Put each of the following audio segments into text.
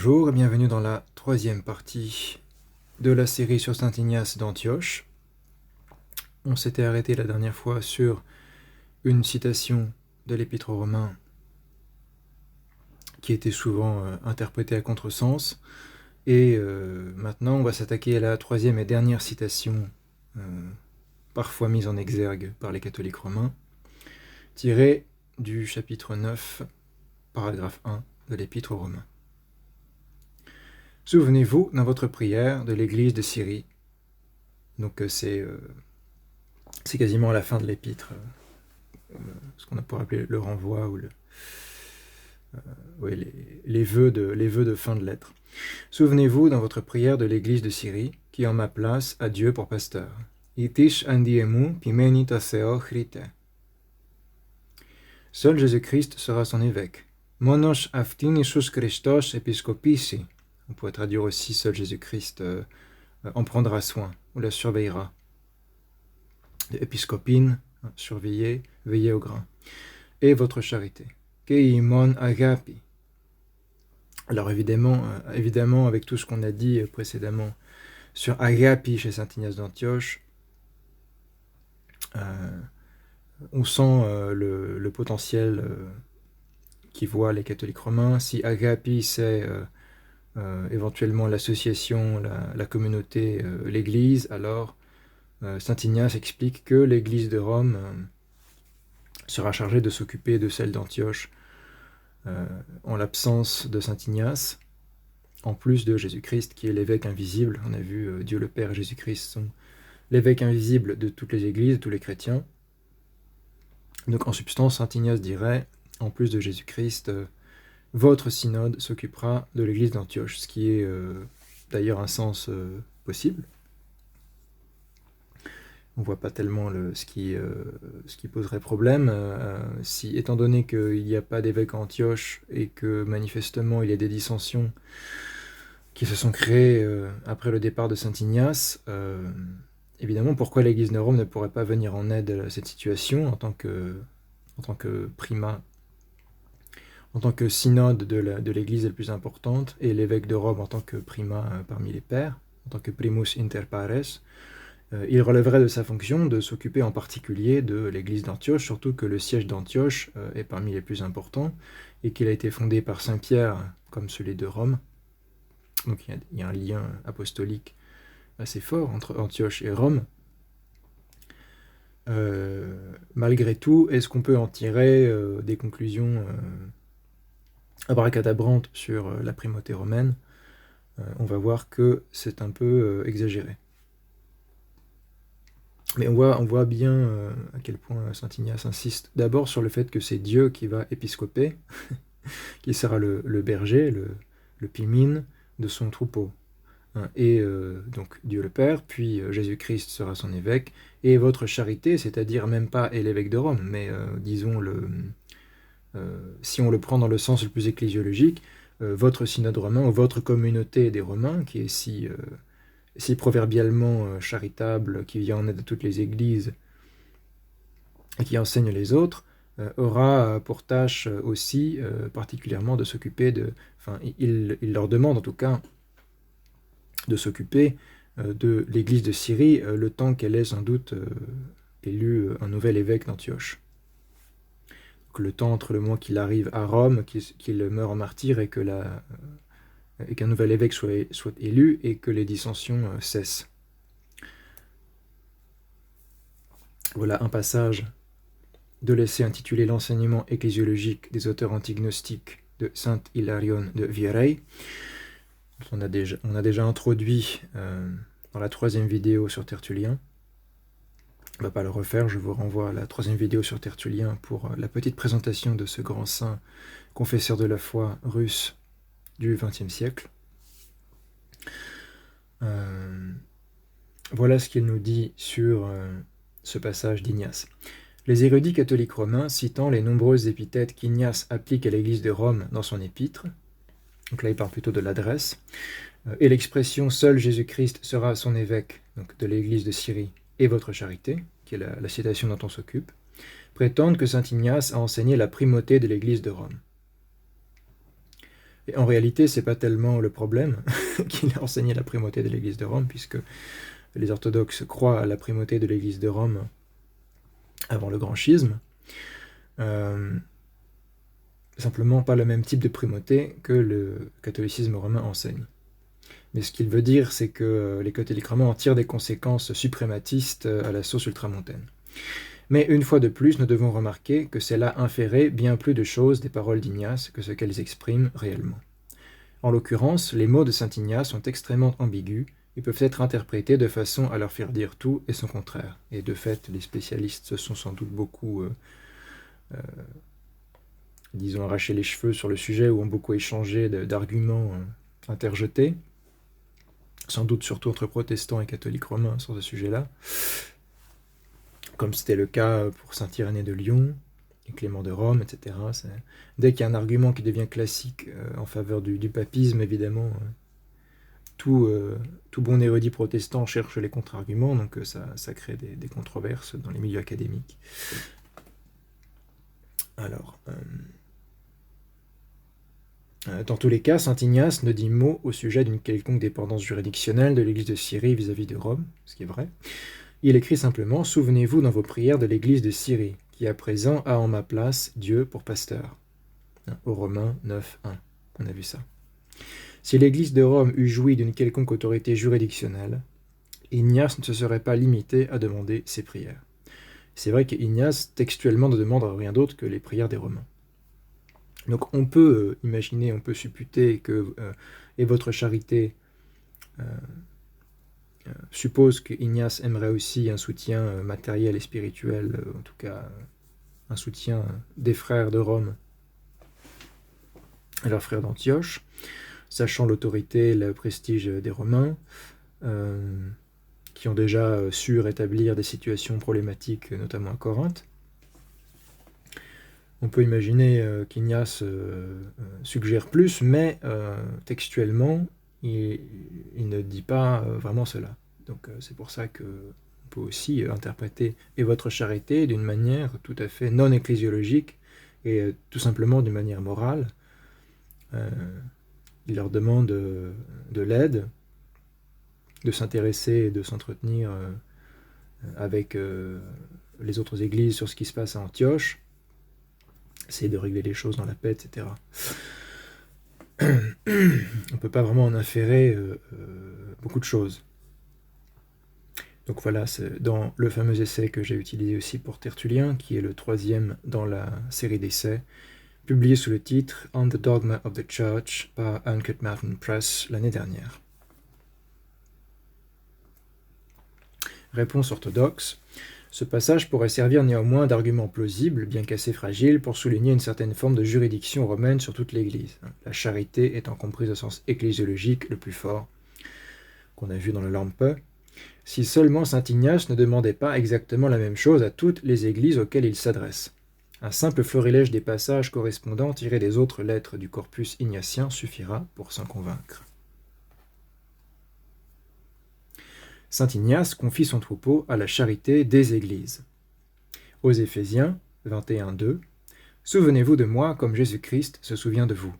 Bonjour et bienvenue dans la troisième partie de la série sur Saint Ignace d'Antioche. On s'était arrêté la dernière fois sur une citation de l'Épître aux Romains qui était souvent interprétée à contresens. Et maintenant, on va s'attaquer à la troisième et dernière citation, parfois mise en exergue par les catholiques romains, tirée du chapitre 9, paragraphe 1 de l'Épître aux Romains. Souvenez-vous dans votre prière de l'église de Syrie. Donc c'est quasiment à la fin de l'épître, ce qu'on pourrait appeler le renvoi ou les vœux de fin de lettre. Souvenez-vous dans votre prière de l'église de Syrie, qui en ma place a Dieu pour pasteur. Itish andiemu pimeni taseo chrite. Seul Jésus-Christ sera son évêque. Monos aftinishus Christos episcopisi. On pourrait traduire aussi seul Jésus-Christ en prendra soin, ou la surveillera. De épiscopine, surveiller, veiller au grain. Et votre charité. Keimon agapi. Alors évidemment, avec tout ce qu'on a dit précédemment sur agapi chez Saint Ignace d'Antioche, on sent le potentiel qui voit les catholiques romains. Si agapi c'est éventuellement l'association, la communauté, l'église, alors Saint Ignace explique que l'église de Rome sera chargée de s'occuper de celle d'Antioche en l'absence de Saint Ignace, en plus de Jésus-Christ qui est l'évêque invisible. On a vu Dieu le Père et Jésus-Christ sont l'évêque invisible de toutes les églises, de tous les chrétiens. Donc en substance, Saint Ignace dirait, en plus de Jésus-Christ, votre synode s'occupera de l'église d'Antioche, ce qui est d'ailleurs un sens possible. On ne voit pas tellement ce qui poserait problème. Si, étant donné qu'il n'y a pas d'évêque à Antioche et que manifestement il y a des dissensions qui se sont créées après le départ de Saint Ignace, évidemment, pourquoi l'église de Rome ne pourrait pas venir en aide à cette situation en tant que primat, en tant que synode de l'église la plus importante, et l'évêque de Rome en tant que primat parmi les pairs, en tant que primus inter pares, il relèverait de sa fonction de s'occuper en particulier de l'église d'Antioche, surtout que le siège d'Antioche est parmi les plus importants, et qu'il a été fondé par Saint Pierre, comme celui de Rome. Donc il y a un lien apostolique assez fort entre Antioche et Rome. Malgré tout, est-ce qu'on peut en tirer des conclusions abracadabrantes sur la primauté romaine? On va voir que c'est un peu exagéré. Mais on voit bien à quel point Saint Ignace insiste d'abord sur le fait que c'est Dieu qui va épiscoper, qui sera le berger, le pimine de son troupeau. Et donc Dieu le Père, puis Jésus-Christ sera son évêque, et votre charité, c'est-à-dire même pas et l'évêque de Rome, mais disons si on le prend dans le sens le plus ecclésiologique, votre synode romain, ou votre communauté des Romains, qui est si proverbialement charitable, qui vient en aide à toutes les églises et qui enseigne les autres, aura pour tâche aussi particulièrement de s'occuper il leur demande en tout cas de s'occuper de l'église de Syrie le temps qu'elle ait sans doute élu un nouvel évêque d'Antioche. Donc, le temps entre le moment qu'il arrive à Rome, qu'il meurt en martyr et qu'un nouvel évêque soit élu et que les dissensions cessent. Voilà un passage de l'essai intitulé L'enseignement ecclésiologique des auteurs antignostiques de saint Hilarion de Virey. On a déjà introduit dans la troisième vidéo sur Tertullien. On ne va pas le refaire, je vous renvoie à la troisième vidéo sur Tertullien pour la petite présentation de ce grand saint confesseur de la foi russe du XXe siècle. Voilà ce qu'il nous dit sur ce passage d'Ignace. Les érudits catholiques romains, citant les nombreuses épithètes qu'Ignace applique à l'église de Rome dans son épître, donc là il parle plutôt de l'adresse, et l'expression « Seul Jésus-Christ sera son évêque » donc de l'église de Syrie et votre charité, qui est la citation dont on s'occupe, prétendent que saint Ignace a enseigné la primauté de l'église de Rome. Et en réalité, c'est pas tellement le problème qu'il a enseigné la primauté de l'Église de Rome, puisque les orthodoxes croient à la primauté de l'Église de Rome avant le grand schisme. Simplement pas le même type de primauté que le catholicisme romain enseigne. Mais ce qu'il veut dire, c'est que les catholiques romains en tirent des conséquences suprématistes à la sauce ultramontaine. Mais une fois de plus, nous devons remarquer que c'est là inférer bien plus de choses des paroles d'Ignace que ce qu'elles expriment réellement. En l'occurrence, les mots de saint Ignace sont extrêmement ambigus et peuvent être interprétés de façon à leur faire dire tout et son contraire. Et de fait, les spécialistes se sont sans doute beaucoup, disons, arraché les cheveux sur le sujet ou ont beaucoup échangé d'arguments interjetés, sans doute surtout entre protestants et catholiques romains sur ce sujet-là, comme c'était le cas pour saint Irénée de Lyon et Clément de Rome, etc. Dès qu'il y a un argument qui devient classique en faveur du papisme, évidemment, tout bon érudit protestant cherche les contre-arguments, donc ça crée des controverses dans les milieux académiques. Alors, dans tous les cas, saint Ignace ne dit mot au sujet d'une quelconque dépendance juridictionnelle de l'Église de Syrie vis-à-vis de Rome, ce qui est vrai. Il écrit simplement « Souvenez-vous dans vos prières de l'Église de Syrie, qui à présent a en ma place Dieu pour pasteur. » Aux Romains 9.1, on a vu ça. Si l'Église de Rome eût joui d'une quelconque autorité juridictionnelle, Ignace ne se serait pas limité à demander ses prières. C'est vrai qu'Ignace, textuellement, ne demande rien d'autre que les prières des Romains. Donc on peut imaginer, on peut supputer que « et votre charité » suppose que Ignace aimerait aussi un soutien matériel et spirituel, en tout cas un soutien des frères de Rome à leurs frères d'Antioche, sachant l'autorité et le prestige des Romains, qui ont déjà su rétablir des situations problématiques, notamment à Corinthe. On peut imaginer qu'Ignace suggère plus, mais textuellement, il ne dit pas vraiment cela. Donc c'est pour ça qu'on peut aussi interpréter « et votre charité » d'une manière tout à fait non ecclésiologique et tout simplement d'une manière morale. Il leur demande de l'aide, de s'intéresser et de s'entretenir avec les autres églises sur ce qui se passe à Antioche, essayer de régler les choses dans la paix, etc. On ne peut pas vraiment en inférer beaucoup de choses. Donc voilà, c'est dans le fameux essai que j'ai utilisé aussi pour Tertullien, qui est le 3e dans la série d'essais, publié sous le titre « On the Dogma of the Church » par Uncut Mountain Press l'année dernière. Réponse orthodoxe. Ce passage pourrait servir néanmoins d'argument plausible, bien qu'assez fragile, pour souligner une certaine forme de juridiction romaine sur toute l'Église, la charité étant comprise au sens ecclésiologique le plus fort, qu'on a vu dans le Lampe, si seulement saint Ignace ne demandait pas exactement la même chose à toutes les églises auxquelles il s'adresse. Un simple florilège des passages correspondants tirés des autres lettres du corpus ignatien suffira pour s'en convaincre. Saint Ignace confie son troupeau à la charité des églises. Aux Éphésiens 21.2, « Souvenez-vous de moi comme Jésus-Christ se souvient de vous.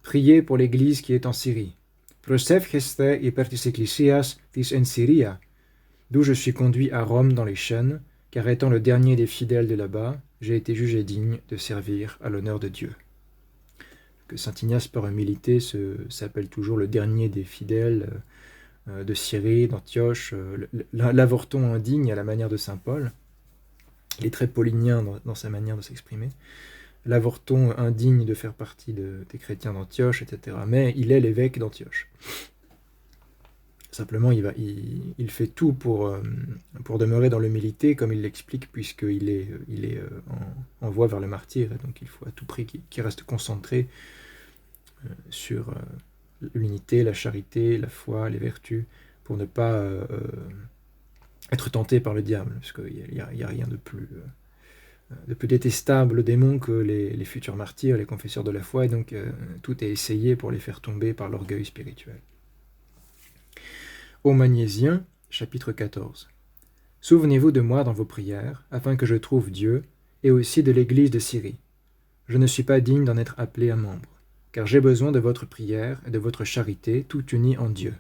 Priez pour l'église qui est en Syrie. Prosevcheste hyper tis ecclesias tis en Syria, d'où je suis conduit à Rome dans les chaînes, car étant le dernier des fidèles de là-bas, j'ai été jugé digne de servir à l'honneur de Dieu. » Que saint Ignace par humilité s'appelle toujours le dernier des fidèles de Syrie, d'Antioche, l'avorton indigne à la manière de saint Paul. Il est très paulinien dans sa manière de s'exprimer. L'avorton indigne de faire partie des chrétiens d'Antioche, etc. Mais il est l'évêque d'Antioche. Simplement, il fait tout pour demeurer dans l'humilité, comme il l'explique, puisqu'il est en voie vers le martyre, et donc il faut à tout prix qu'il reste concentré sur l'unité, la charité, la foi, les vertus, pour ne pas être tenté par le diable, parce qu'il n'y a rien de plus détestable au démon que les futurs martyrs, les confesseurs de la foi, et donc tout est essayé pour les faire tomber par l'orgueil spirituel. Aux Magnésiens, chapitre 14. « Souvenez-vous de moi dans vos prières, afin que je trouve Dieu, et aussi de l'église de Syrie. Je ne suis pas digne d'en être appelé un membre. car j'ai besoin de votre prière et de votre charité, tout unis en Dieu.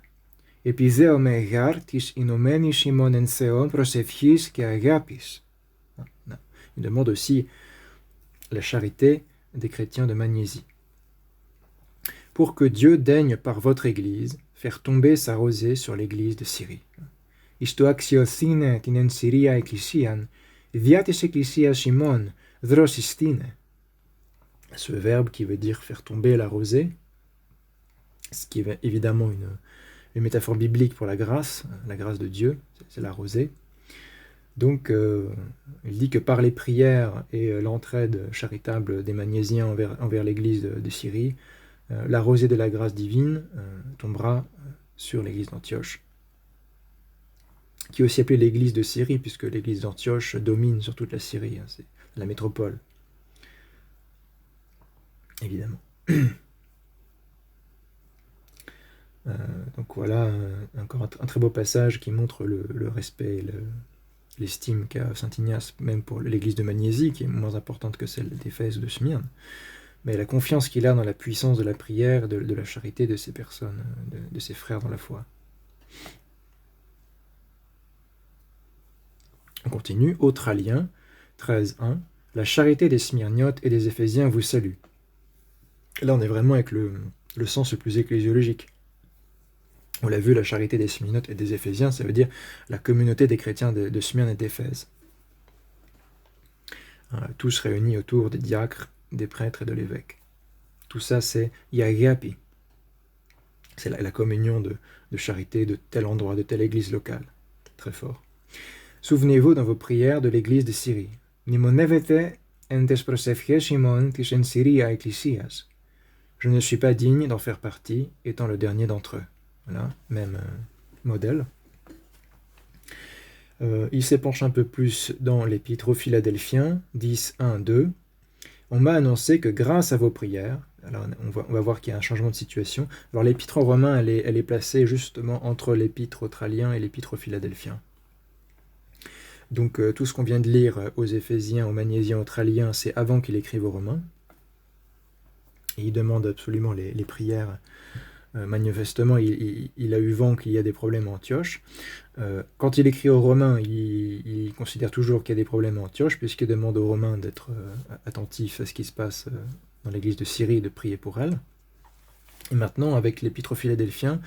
Επιδέω με γάρ της Ηνωμένης ημών εν Θεόν προσευχής και αγάπης. Il demande aussi la charité des chrétiens de Magnésie. Pour que Dieu daigne par votre Église faire tomber sa rosée sur l'Église de Syrie. Εις το αξιοθήνε την εν Συρία εκκλησίαν, διά της εκκλησίας ημών δροσιστήνε. Ce verbe qui veut dire faire tomber la rosée, ce qui est évidemment une métaphore biblique pour la grâce de Dieu, c'est la rosée. Donc, il dit que par les prières et l'entraide charitable des Magnésiens envers l'Église de Syrie, la rosée de la grâce divine tombera sur l'Église d'Antioche, qui est aussi appelée l'Église de Syrie, puisque l'Église d'Antioche domine sur toute la Syrie, c'est la métropole, évidemment. Donc voilà, encore un très beau passage qui montre le respect et l'estime qu'a saint Ignace, même pour l'église de Magnésie, qui est moins importante que celle d'Éphèse ou de Smyrne, mais la confiance qu'il a dans la puissance de la prière, de la charité de ces personnes, de ses frères dans la foi. On continue, Autralien, 13.1, la charité des Smyrniotes et des Éphésiens vous salue. Là, on est vraiment avec le sens le plus ecclésiologique. On l'a vu, la charité des Smyrniotes et des Éphésiens, ça veut dire la communauté des chrétiens de Smyrne et d'Éphèse. Tous réunis autour des diacres, des prêtres et de l'évêque. Tout ça, c'est Yagapi. C'est la communion de charité de tel endroit, de telle église locale. Très fort. Souvenez-vous dans vos prières de l'église de Syrie. Nimonevete en tes prosephes imon tis en Syria ecclesias. Je ne suis pas digne d'en faire partie, étant le dernier d'entre eux. Voilà, même modèle. Il s'épanche un peu plus dans l'épître aux Philadelphiens, 10.1.2. On m'a annoncé que grâce à vos prières, alors on va voir qu'il y a un changement de situation. Alors l'épître aux Romains, elle est placée justement entre l'épître aux Tralliens et l'épître aux Philadelphiens. Donc tout ce qu'on vient de lire aux Éphésiens, aux Magnésiens, aux Tralliens, c'est avant qu'il écrive aux Romains. Et il demande absolument les prières. Manifestement, il a eu vent qu'il y a des problèmes à Antioche. Quand il écrit aux Romains, il considère toujours qu'il y a des problèmes à Antioche, puisqu'il demande aux Romains d'être attentifs à ce qui se passe dans l'église de Syrie et de prier pour elle. Et maintenant, avec l'épître aux Philadelphiens,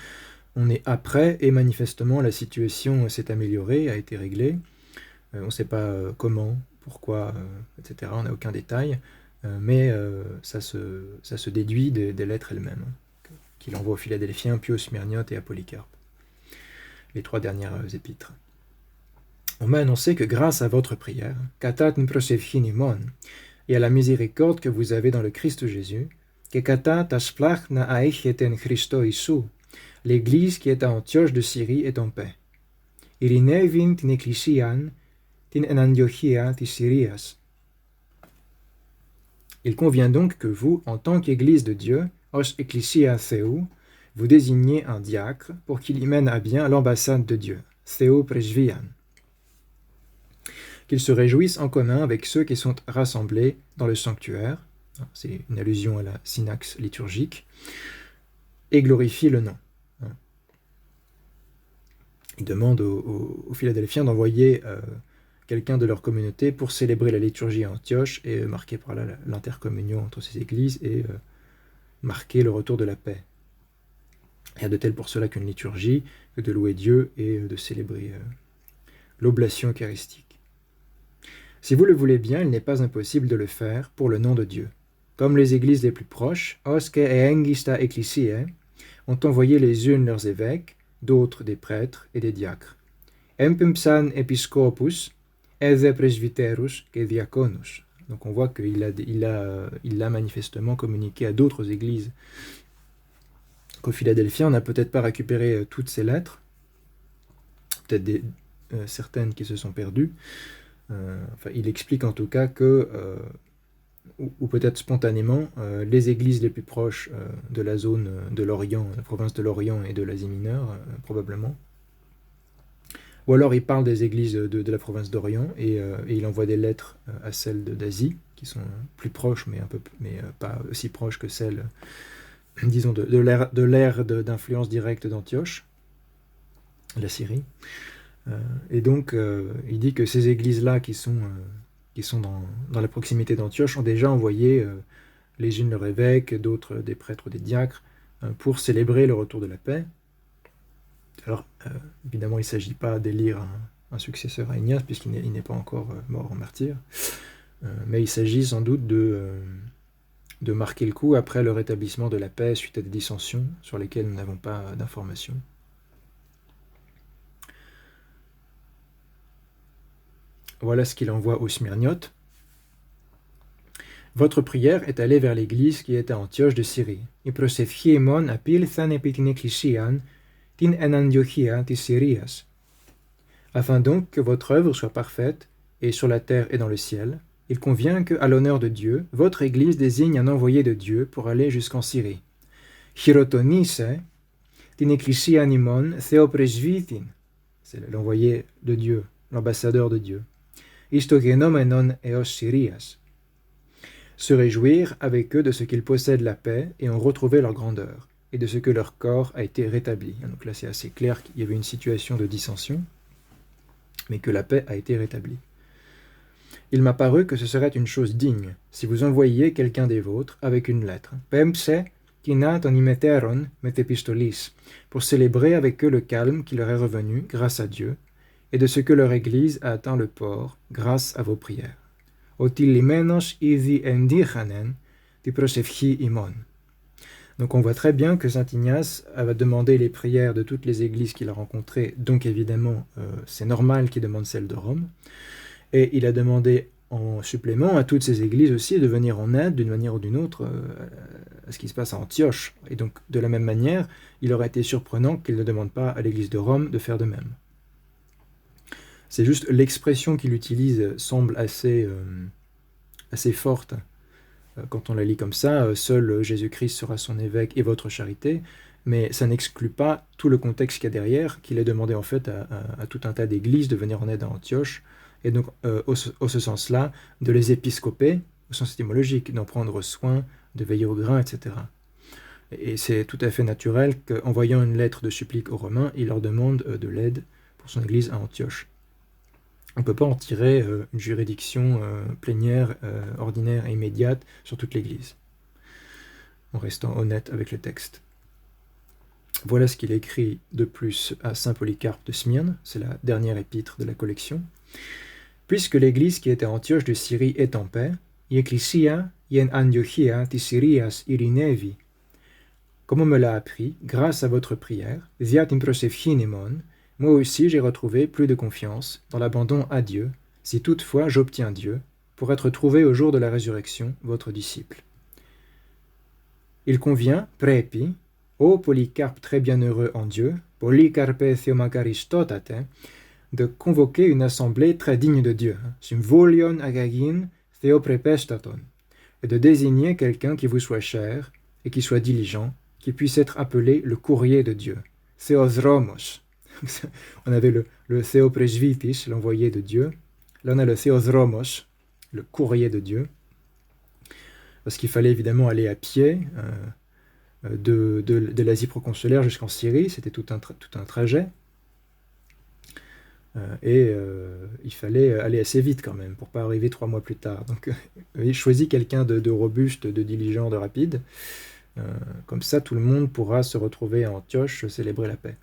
on est après, et manifestement, la situation s'est améliorée, a été réglée. On ne sait pas comment, pourquoi, etc. On n'a aucun détail, mais ça se déduit des lettres elles-mêmes, qu'il envoie aux Philadelphiens, puis aux Smyrniotes et à Polycarpe, les 3 dernières épîtres. On m'a annoncé que grâce à votre prière, katat prosephin imon, et à la miséricorde que vous avez dans le Christ Jésus, que katat asplach na aecheten Christo Isu, l'Église qui est à Antioche de Syrie est en paix. Irinevin tin ecclesian, tin en Antiochia tis Syrias. Il convient donc que vous, en tant qu'Église de Dieu, os ecclesia Theu, vous désignez un diacre pour qu'il y mène à bien l'ambassade de Dieu, Theu presvian. Qu'ils se réjouissent en commun avec ceux qui sont rassemblés dans le sanctuaire, c'est une allusion à la synaxe liturgique, et glorifient le nom. Il demande aux Philadelphiens d'envoyer quelqu'un de leur communauté pour célébrer la liturgie à Antioche et marquer par là l'intercommunion entre ces églises et marquer le retour de la paix. Il y a de tel pour cela qu'une liturgie, que de louer Dieu et de célébrer l'oblation eucharistique. Si vous le voulez bien, il n'est pas impossible de le faire pour le nom de Dieu. Comme les églises les plus proches, osque et engista ecclesiae, ont envoyé les unes leurs évêques, d'autres des prêtres et des diacres. Empimsan episcopus, ede presbyterus que diaconus. Donc on voit qu'il a manifestement communiqué à d'autres églises qu'aux Philadelphiens. On n'a peut-être pas récupéré toutes ces lettres, peut-être certaines qui se sont perdues. Il explique en tout cas que, ou peut-être spontanément, les églises les plus proches de la zone de l'Orient, la province de l'Orient et de l'Asie mineure, probablement, Ou alors il parle des églises de la province d'Orient et il envoie des lettres à celles d'Asie, qui sont plus proches, mais pas aussi proches que celles, disons, de l'ère d'influence directe d'Antioche, la Syrie. Et donc, il dit que ces églises-là qui sont dans la proximité d'Antioche ont déjà envoyé les unes leurs évêques, d'autres des prêtres ou des diacres, pour célébrer le retour de la paix. Alors, évidemment, il ne s'agit pas d'élire un successeur à Ignace, puisqu'il n'est pas encore mort en martyr, mais il s'agit sans doute de marquer le coup après le rétablissement de la paix suite à des dissensions sur lesquelles nous n'avons pas d'informations. Voilà ce qu'il envoie aux Smyrniotes. Votre prière est allée vers l'église qui est à Antioche de Syrie. I prosephiemon apilthan epis tin ecclesian tin en Antiochia tis Syrias. Afin donc que votre œuvre soit parfaite, et sur la terre et dans le ciel, il convient que, à l'honneur de Dieu, votre église désigne un envoyé de Dieu pour aller jusqu'en Syrie. Chirotonise tin ecclesianimon theopresvitin. C'est l'envoyé de Dieu, l'ambassadeur de Dieu. Istogenomenon eos Syrias. Se réjouir avec eux de ce qu'ils possèdent la paix et ont retrouvé leur grandeur, et de ce que leur corps a été rétabli. Donc là, c'est assez clair qu'il y avait une situation de dissension, mais que la paix a été rétablie. Il m'a paru que ce serait une chose digne, si vous envoyiez quelqu'un des vôtres avec une lettre. Pempse kinat onimeteron metepistolis, pour célébrer avec eux le calme qui leur est revenu, grâce à Dieu, et de ce que leur Église a atteint le port, grâce à vos prières. Otilimenos idi endichanen di prosephi imon. Donc on voit très bien que saint Ignace va demander les prières de toutes les églises qu'il a rencontrées, donc évidemment c'est normal qu'il demande celle de Rome, et il a demandé en supplément à toutes ces églises aussi de venir en aide d'une manière ou d'une autre à ce qui se passe à Antioche. Et donc de la même manière, il aurait été surprenant qu'il ne demande pas à l'église de Rome de faire de même. C'est juste l'expression qu'il utilise semble assez forte quand on la lit comme ça. Seul Jésus-Christ sera son évêque et votre charité, mais ça n'exclut pas tout le contexte qu'il y a derrière, qu'il a demandé en fait à tout un tas d'églises de venir en aide à Antioche, et donc au ce sens-là, de les épiscoper, au sens étymologique, d'en prendre soin, de veiller au grain, etc. Et c'est tout à fait naturel qu'en voyant une lettre de supplique aux Romains, il leur demande de l'aide pour son église à Antioche. On ne peut pas en tirer une juridiction plénière, ordinaire et immédiate sur toute l'Église, en restant honnête avec le texte. Voilà ce qu'il écrit de plus à saint Polycarpe de Smyrne, c'est la dernière épître de la collection. Puisque l'Église qui était à Antioche de Syrie est en paix, ecclesia ien Antiochia tis Syrias irinevi. Comme on me l'a appris, grâce à votre prière, viat in prosephinemon, moi aussi j'ai retrouvé plus de confiance dans l'abandon à Dieu, si toutefois j'obtiens Dieu, pour être trouvé au jour de la résurrection, votre disciple. Il convient, prépi, ô Polycarpe très bienheureux en Dieu, Polycarpe theomacharistotate, de convoquer une assemblée très digne de Dieu, symvolion agagin theoprepestaton, et de désigner quelqu'un qui vous soit cher et qui soit diligent, qui puisse être appelé le courrier de Dieu, theosromos. On avait le Theopresvitis, l'envoyé de Dieu. Là, on a le Theosromos, le courrier de Dieu. Parce qu'il fallait évidemment aller à pied de l'Asie proconsulaire jusqu'en Syrie. C'était tout un trajet. Il fallait aller assez vite quand même pour ne pas arriver 3 mois plus tard. Donc, il choisit quelqu'un de robuste, de diligent, de rapide. Comme ça, tout le monde pourra se retrouver à Antioche, célébrer la paix.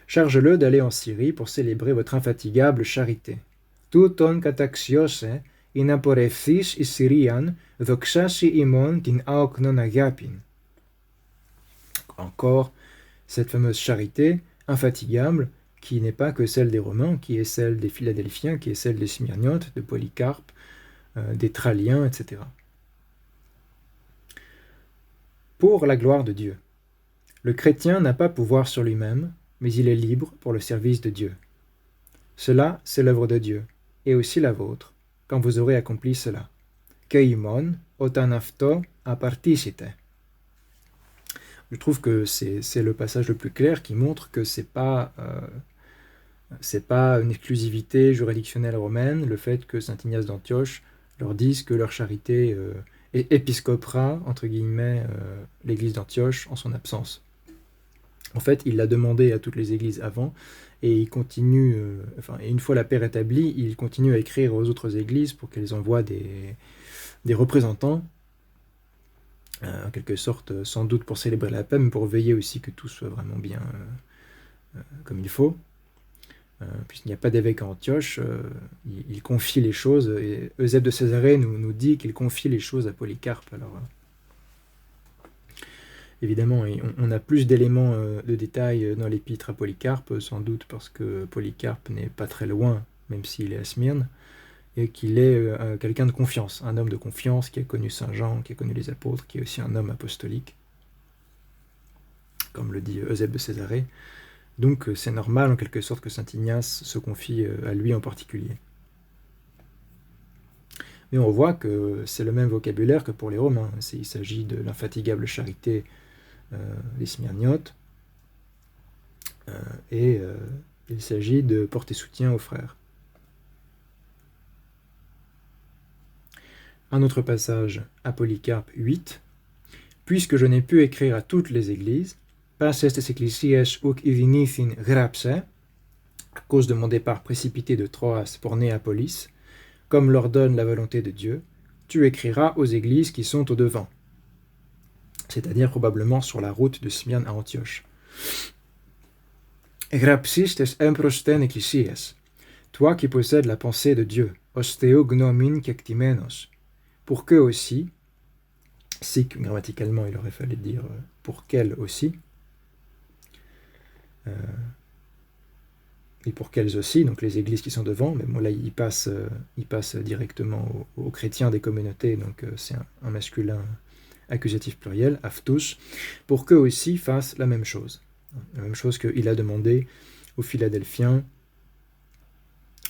Charge-le d'aller en Syrie pour célébrer votre infatigable charité. Touton kataxiose in aporefthis is Syrian doxasi imon tin aok non agapin. Encore cette fameuse charité infatigable qui n'est pas que celle des Romains, qui est celle des Philadelphiens, qui est celle des Smyrniotes, de Polycarpe, des Tralliens, etc. Pour la gloire de Dieu. Le chrétien n'a pas pouvoir sur lui-même, mais il est libre pour le service de Dieu. Cela, c'est l'œuvre de Dieu, et aussi la vôtre, quand vous aurez accompli cela. Keimon, otanafto, apartisite. Je trouve que c'est le passage le plus clair qui montre que c'est pas C'est pas une exclusivité juridictionnelle romaine, le fait que saint Ignace d'Antioche leur dise que leur charité épiscopera, entre guillemets, l'église d'Antioche en son absence. En fait, il l'a demandé à toutes les églises avant, et il continue, et une fois la paix rétablie, il continue à écrire aux autres églises pour qu'elles envoient des représentants, en quelque sorte, sans doute pour célébrer la paix, mais pour veiller aussi que tout soit vraiment bien comme il faut. Puisqu'il n'y a pas d'évêque à Antioche, il confie les choses, et Eusèbe de Césarée nous dit qu'il confie les choses à Polycarpe. Alors, évidemment, on a plus d'éléments de détails dans l'épître à Polycarpe, sans doute parce que Polycarpe n'est pas très loin, même s'il est à Smyrne, et qu'il est quelqu'un de confiance, un homme de confiance qui a connu Saint Jean, qui a connu les apôtres, qui est aussi un homme apostolique, comme le dit Eusèbe de Césarée. Donc c'est normal en quelque sorte que saint Ignace se confie à lui en particulier. Mais on voit que c'est le même vocabulaire que pour les Romains. Il s'agit de l'infatigable charité des Smyrniotes, et il s'agit de porter soutien aux frères. Un autre passage à Polycarpe 8. Puisque je n'ai pu écrire à toutes les églises, pas estes ecclesias uc ivinithin grapse, à cause de mon départ précipité de Troas pour Néapolis, comme l'ordonne la volonté de Dieu, tu écriras aux églises qui sont au devant, c'est-à-dire probablement sur la route de Smyrne à Antioche. Grapsis tes emprosten ecclesias, toi qui possèdes la pensée de Dieu, osteo gnomin kektimenos, pour que aussi, si grammaticalement il aurait fallu dire pour qu'elles aussi, et pour qu'elles aussi, donc les églises qui sont devant, mais bon là il passe directement aux chrétiens des communautés, donc c'est un masculin accusatif pluriel, aftus, pour qu'eux aussi fassent la même chose qu'il a demandé aux Philadelphiens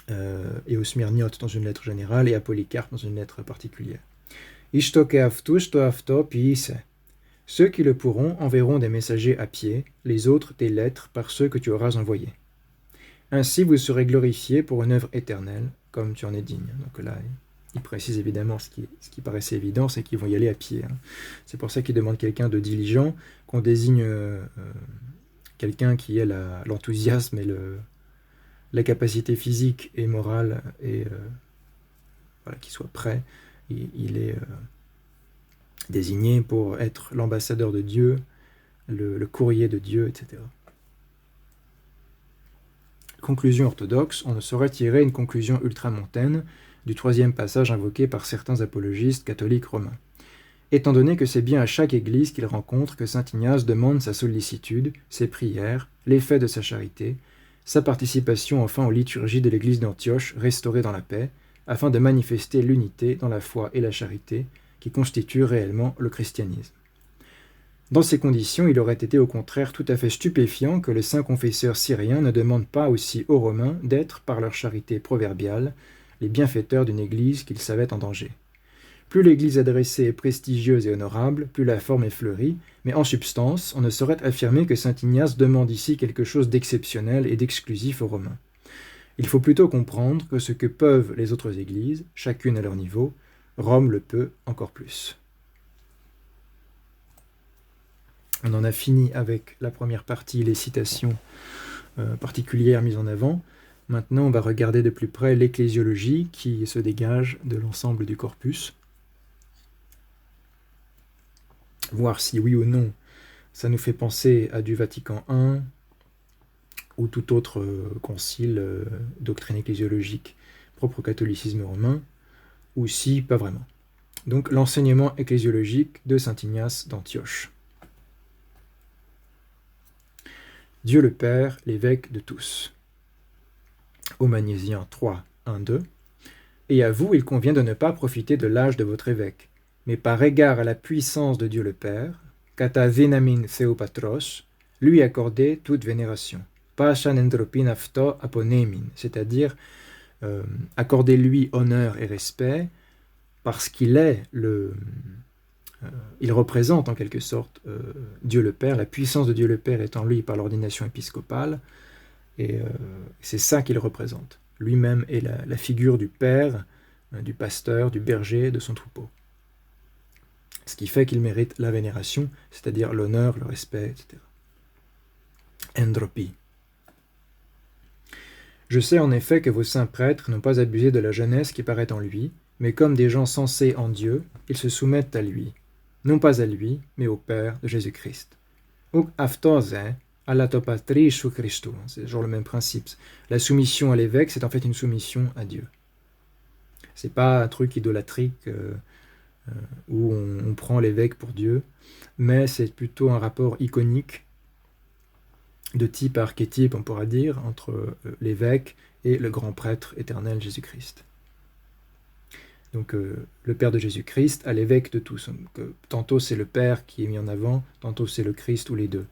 et aux Smyrniotes dans une lettre générale et à Polycarpe dans une lettre particulière. Ishtoke aftus to afto piise. Ceux qui le pourront enverront des messagers à pied, les autres des lettres par ceux que tu auras envoyés. Ainsi vous serez glorifiés pour une œuvre éternelle, comme tu en es digne. Donc là, il précise évidemment ce qui paraissait évident, c'est qu'ils vont y aller à pied. C'est pour ça qu'il demande quelqu'un de diligent, qu'on désigne quelqu'un qui ait l'enthousiasme et la capacité physique et morale, et qui soit prêt. Il est désigné pour être l'ambassadeur de Dieu, le courrier de Dieu, etc. Conclusion orthodoxe, on ne saurait tirer une conclusion ultramontaine du troisième passage invoqué par certains apologistes catholiques romains. Étant donné que c'est bien à chaque église qu'il rencontre que saint Ignace demande sa sollicitude, ses prières, l'effet de sa charité, sa participation enfin aux liturgies de l'église d'Antioche restaurée dans la paix, afin de manifester l'unité dans la foi et la charité qui constituent réellement le christianisme. Dans ces conditions, il aurait été au contraire tout à fait stupéfiant que les saints confesseurs syriens ne demandent pas aussi aux Romains d'être, par leur charité proverbiale, les bienfaiteurs d'une église qu'ils savaient en danger. Plus l'église adressée est prestigieuse et honorable, plus la forme est fleurie, mais en substance, on ne saurait affirmer que saint Ignace demande ici quelque chose d'exceptionnel et d'exclusif aux Romains. Il faut plutôt comprendre que ce que peuvent les autres églises, chacune à leur niveau, Rome le peut encore plus. On en a fini avec la première partie, les citations particulières mises en avant. Maintenant, on va regarder de plus près l'ecclésiologie qui se dégage de l'ensemble du corpus. Voir si oui ou non ça nous fait penser à du Vatican I ou tout autre concile, doctrine ecclésiologique propre au catholicisme romain, ou si pas vraiment. Donc l'enseignement ecclésiologique de saint Ignace d'Antioche. Dieu le Père, l'évêque de tous. Aux Magnésiens 3, 1, 2. Et à vous, il convient de ne pas profiter de l'âge de votre évêque, mais par égard à la puissance de Dieu le Père, kata venamin theopatros, lui accorder toute vénération. Pashan entropin afto aponemin, c'est-à-dire accorder lui honneur et respect, parce qu'il est il représente en quelque sorte Dieu le Père, la puissance de Dieu le Père est en lui par l'ordination épiscopale, Et c'est ça qu'il représente. Lui-même est la figure du père, du pasteur, du berger de son troupeau. Ce qui fait qu'il mérite la vénération, c'est-à-dire l'honneur, le respect, etc. Endropie. Je sais en effet que vos saints prêtres n'ont pas abusé de la jeunesse qui paraît en lui, mais comme des gens sensés en Dieu, ils se soumettent à lui, non pas à lui, mais au Père de Jésus-Christ. Uk aftose alatopatri shu Christou. C'est toujours le même principe. La soumission à l'évêque, c'est en fait une soumission à Dieu. C'est pas un truc idolâtrique où on prend l'évêque pour Dieu, mais c'est plutôt un rapport iconique de type archétype, on pourra dire, entre l'évêque et le grand prêtre éternel Jésus-Christ. Donc le Père de Jésus-Christ à l'évêque de tous. Donc, tantôt c'est le Père qui est mis en avant, tantôt c'est le Christ ou les deux.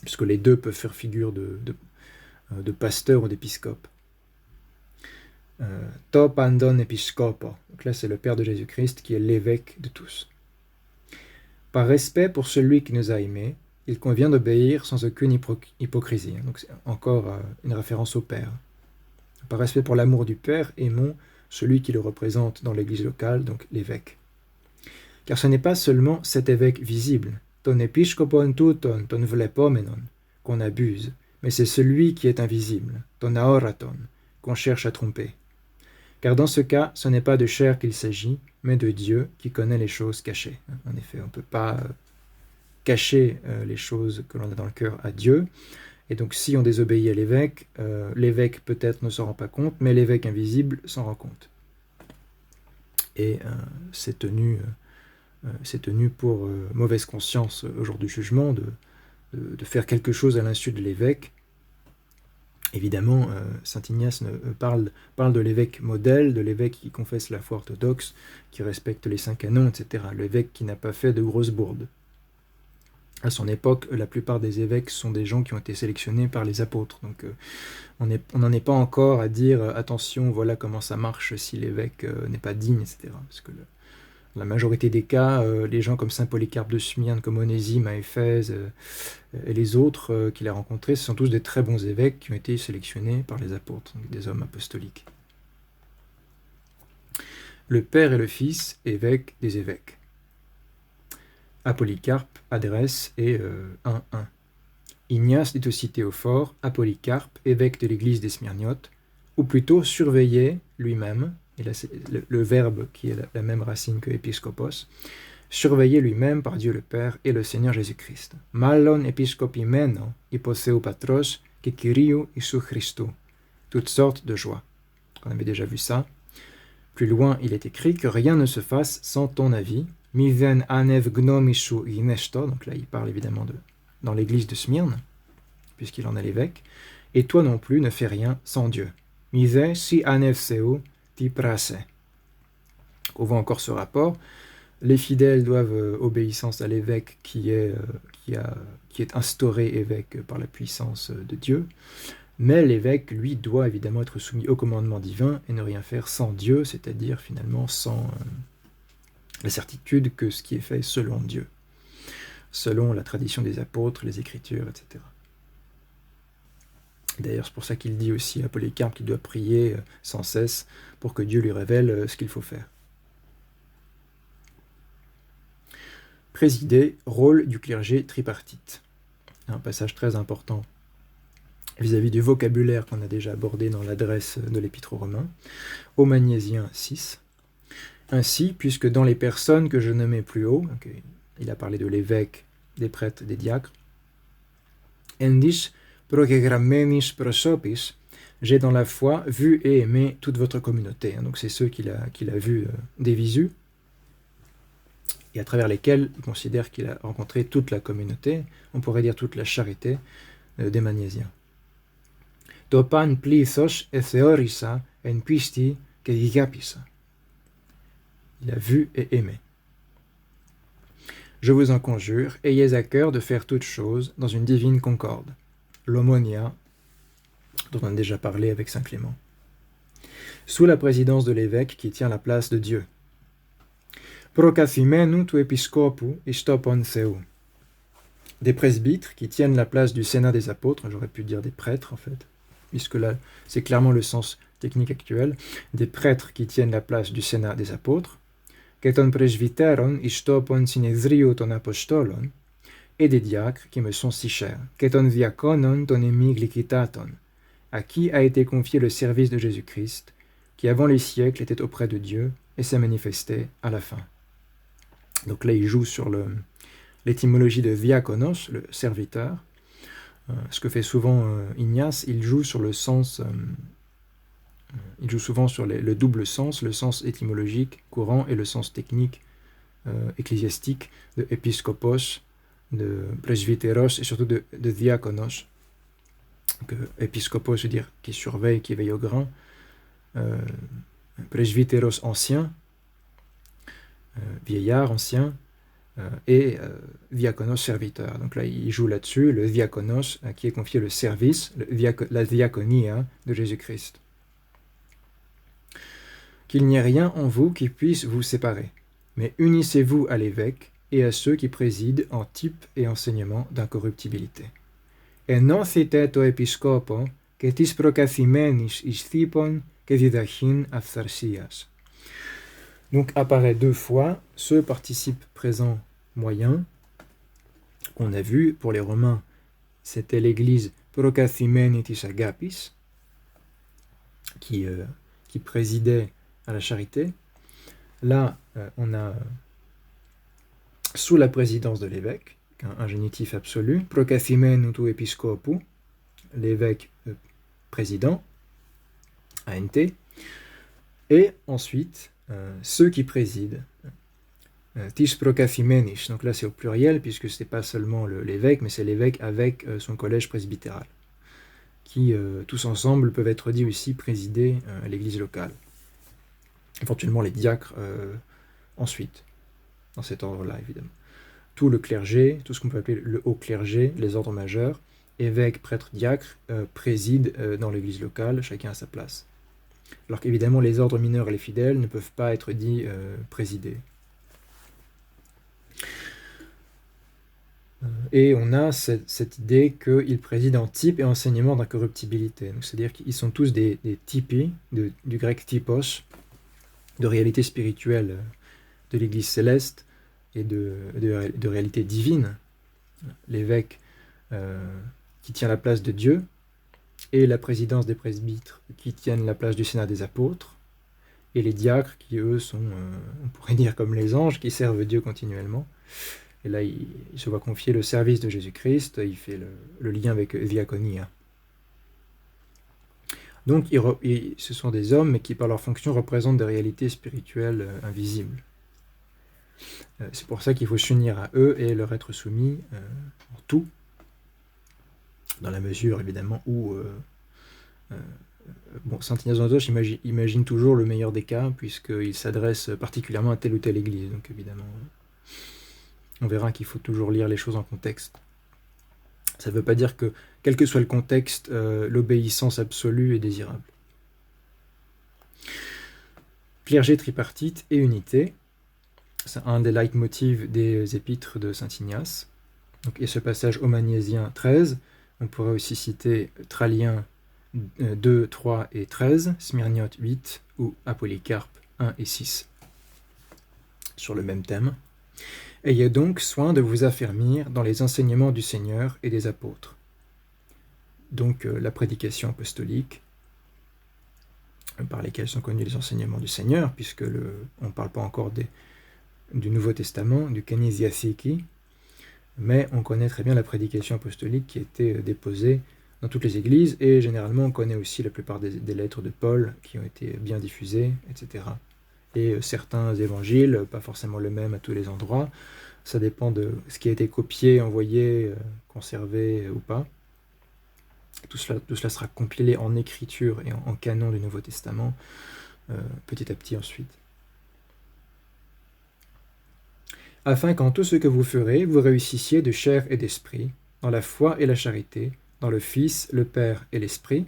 Puisque les deux peuvent faire figure de pasteur ou d'épiscope. To pandon episcopo. Donc là c'est le Père de Jésus-Christ qui est l'évêque de tous. Par respect pour celui qui nous a aimés, il convient d'obéir sans aucune hypocrisie. Donc c'est encore une référence au Père. Par respect pour l'amour du Père, aimons celui qui le représente dans l'église locale, donc l'évêque. Car ce n'est pas seulement cet évêque visible, ton episkopon touton, ton vlepomenon, qu'on abuse, mais c'est celui qui est invisible, ton aoraton, qu'on cherche à tromper. Car dans ce cas, ce n'est pas de chair qu'il s'agit, mais de Dieu qui connaît les choses cachées. En effet, on ne peut pas cacher les choses que l'on a dans le cœur à Dieu. Et donc si on désobéit à l'évêque peut-être ne s'en rend pas compte, mais l'évêque invisible s'en rend compte. Et c'est tenu pour mauvaise conscience au jour du jugement de faire quelque chose à l'insu de l'évêque. Évidemment, saint Ignace parle de l'évêque modèle, de l'évêque qui confesse la foi orthodoxe, qui respecte les 5 canons, etc. L'évêque qui n'a pas fait de grosses bourdes. À son époque, la plupart des évêques sont des gens qui ont été sélectionnés par les apôtres. Donc on n'en est pas encore à dire attention, voilà comment ça marche si l'évêque n'est pas digne, etc. Parce que la majorité des cas, les gens comme saint Polycarpe de Smyrne, comme Onésime à Éphèse et les autres qu'il a rencontrés, ce sont tous des très bons évêques qui ont été sélectionnés par les apôtres, donc des hommes apostoliques. Le Père et le Fils, évêques des évêques. À Polycarpe, adresse et 1.1. Ignace dit aussi Théophore, à Polycarpe, évêque de l'église des Smyrniotes, ou plutôt surveiller lui-même, et là c'est le verbe qui est la même racine que épiscopos, surveiller lui-même par Dieu le Père et le Seigneur Jésus-Christ. Mallon episcopimeno hyposeu patros que Kyriou Isu Christou. Toutes sortes de joie. On avait déjà vu ça. Plus loin, il est écrit que rien ne se fasse sans ton avis. Miven anev gnomishu inesto, donc là il parle évidemment dans l'église de Smyrne, puisqu'il en est l'évêque, et toi non plus ne fais rien sans Dieu. Mise si anev seu ti prase. On voit encore ce rapport. Les fidèles doivent obéissance à l'évêque qui est instauré évêque par la puissance de Dieu, mais l'évêque, lui, doit évidemment être soumis au commandement divin et ne rien faire sans Dieu, c'est-à-dire finalement sans la certitude que ce qui est fait selon Dieu, selon la tradition des apôtres, les Écritures, etc. D'ailleurs, c'est pour ça qu'il dit aussi à Polycarpe qu'il doit prier sans cesse pour que Dieu lui révèle ce qu'il faut faire. Présider, rôle du clergé tripartite. Un passage très important vis-à-vis du vocabulaire qu'on a déjà abordé dans l'adresse de l'Épître aux Romains, au Magnésiens 6. Ainsi, puisque dans les personnes que je nommais plus haut, donc il a parlé de l'évêque, des prêtres, des diacres, endis progegrammenis prosopis, j'ai dans la foi vu et aimé toute votre communauté. Donc c'est ceux qu'il a vus des visus, et à travers lesquels il considère qu'il a rencontré toute la communauté, on pourrait dire toute la charité des Magnésiens. Topan plithos etheorisa en pisti que gigapisa. Il a vu et aimé. Je vous en conjure, ayez à cœur de faire toutes choses dans une divine concorde. L'homonia, dont on a déjà parlé avec saint Clément. Sous la présidence de l'évêque qui tient la place de Dieu. Procathimenu tu episcopu istopon seu. des presbytres qui tiennent la place du Sénat des apôtres, j'aurais pu dire des prêtres en fait, puisque là c'est clairement le sens technique actuel, des prêtres qui tiennent la place du Sénat des apôtres, keton presbyteron istopon synedrioton apostolon, et des diacres qui me sont si chers, keton diaconon ton emiglikitaton, à qui a été confié le service de Jésus-Christ, qui avant les siècles était auprès de Dieu et s'est manifesté à la fin. Donc là il joue sur l'étymologie de diakonos, le serviteur. Ce que fait souvent Ignace, il joue sur le sens, il joue souvent sur le double sens, le sens étymologique courant et le sens technique ecclésiastique de épiscopos, de presbyteros et surtout de diakonos. Épiscopos veut dire qui surveille, qui veille au grain. Presbyteros ancien, vieillard ancien, et diakonos serviteur. Donc là, il joue là-dessus, le diakonos qui est confié le service, la diaconia de Jésus-Christ. Qu'il n'y ait rien en vous qui puisse vous séparer, mais unissez-vous à l'évêque et à ceux qui président en type et enseignement d'incorruptibilité. Et non citeto episcopo, que tis procathimenis isthipon, que didachin aphtharsias. Donc apparaît deux fois ce participe présent moyen qu'on a vu pour les Romains, c'était l'église procathimenitis agapis qui présidait à la charité. Là, on a sous la présidence de l'évêque, un génitif absolu, procathimenutu episcopu, l'évêque président, ANT, et ensuite ceux qui président, tis procathimenis, donc là c'est au pluriel puisque ce n'est pas seulement l'évêque, mais c'est l'évêque avec son collège presbytéral, qui tous ensemble peuvent être dit aussi présider l'église locale. Éventuellement les diacres ensuite, dans cet ordre-là évidemment. Tout le clergé, tout ce qu'on peut appeler le haut clergé, les ordres majeurs, évêques, prêtres, diacres, président dans l'église locale, chacun à sa place. Alors qu'évidemment les ordres mineurs et les fidèles ne peuvent pas être dits présidés. Et on a cette idée qu'ils président en type et enseignement d'incorruptibilité. C'est-à-dire qu'ils sont tous des types, du grec typos, de réalité spirituelle de l'Église céleste et de réalité divine. L'évêque qui tient la place de Dieu, et la présidence des presbytres qui tiennent la place du Sénat des apôtres, et les diacres qui, eux, sont, on pourrait dire comme les anges, qui servent Dieu continuellement. Et là, il se voit confier le service de Jésus-Christ, il fait le lien avec diaconia. Donc, ce sont des hommes, mais qui, par leur fonction, représentent des réalités spirituelles invisibles. C'est pour ça qu'il faut s'unir à eux et leur être soumis en tout, dans la mesure, évidemment, où... Saint Ignace d'Antioche imagine toujours le meilleur des cas, puisqu'il s'adresse particulièrement à telle ou telle église. Donc, évidemment, on verra qu'il faut toujours lire les choses en contexte. Ça ne veut pas dire que, quel que soit le contexte, l'obéissance absolue est désirable. Clergé tripartite et unité, c'est un des leitmotivs des épîtres de Saint Ignace. Donc, et ce passage au Magnésien 13, on pourrait aussi citer Tralien 2, 3 et 13, Smyrniote 8 ou Apolycarpe 1 et 6, sur le même thème. Ayez donc soin de vous affermir dans les enseignements du Seigneur et des apôtres. Donc la prédication apostolique, par lesquels sont connus les enseignements du Seigneur, puisque on ne parle pas encore du Nouveau Testament, du Kenisiasiki, mais on connaît très bien la prédication apostolique qui a été déposée dans toutes les églises, et généralement on connaît aussi la plupart des lettres de Paul qui ont été bien diffusées, etc. Et certains évangiles, pas forcément le même à tous les endroits, ça dépend de ce qui a été copié, envoyé, conservé ou pas. Tout cela sera compilé en écriture et en canon du Nouveau Testament, petit à petit ensuite. Afin qu'en tout ce que vous ferez, vous réussissiez de chair et d'esprit, dans la foi et la charité, dans le Fils, le Père et l'Esprit,